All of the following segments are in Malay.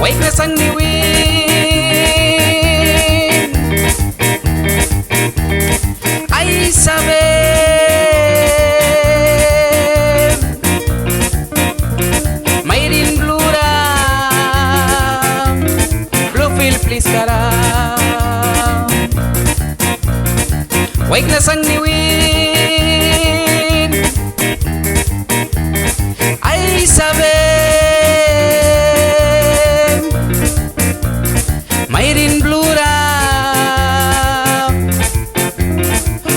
Wait na sang niwin ay sabi mayrin blue ram blue feel please karam. Wait na sang niwin ay sabi mayrin blue ram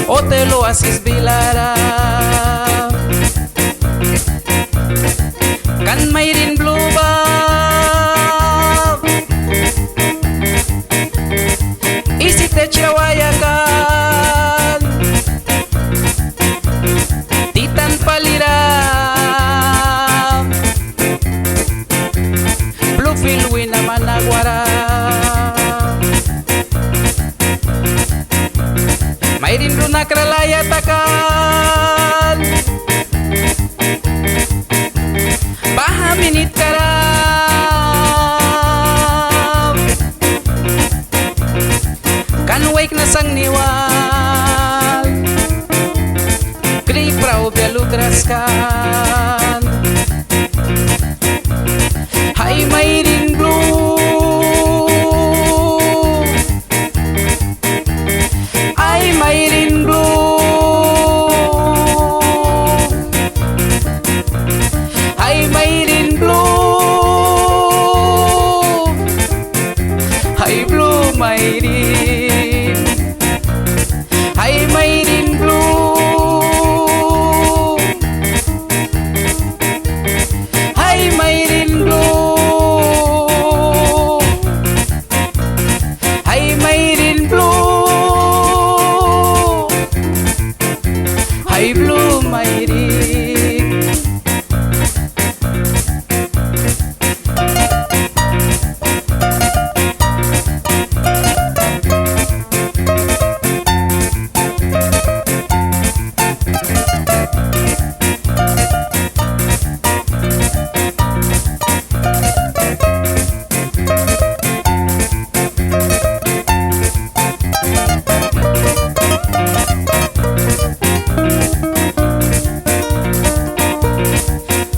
o te lo haces bilara kan mayrin blue ba isi te chawaya kan titan palira blue feel wina managwara mayrin blue nakralaya takan baha minit karam kan wake na sang niwal kri prau belugras kan hay mayrin blue ay mayrin blue ay mayrin blue ay blue mayrin ay mayrin blue ay mayrin blue ay mayrin blue ay blue mayrin.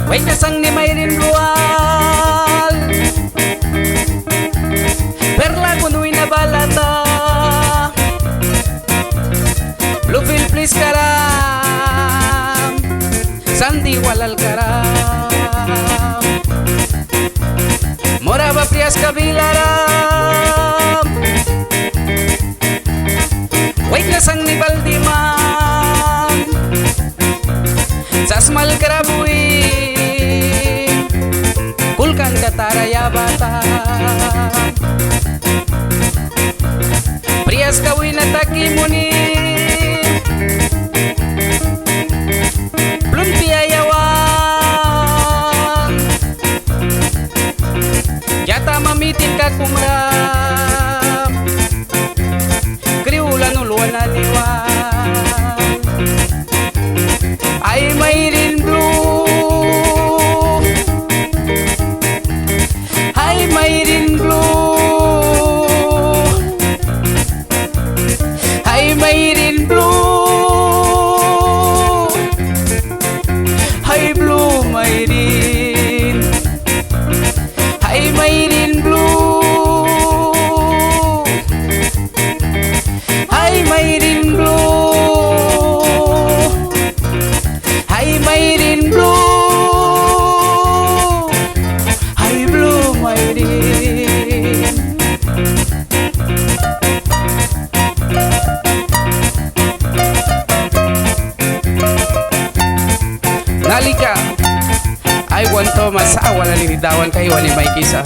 Wait na sang ni mayrin blual perla kunoy na balata blue feel please karam sandi walal karam moraba prias kabilaram. Wait na sang ni baldiman sasmal karabui kulkan kataraya bata prias kawin ataki muni plum piayawan yata mamitin ka kumram kriulan uluan aniwan ay mayrin blue ay mayrin blue ay mayrin blue ay blue mayrin ay mayrin blue ay mayrin blue ay mayrin blue ay blue mayrin. Nalika ay wanto masawa na linidawan kayo ni may kisa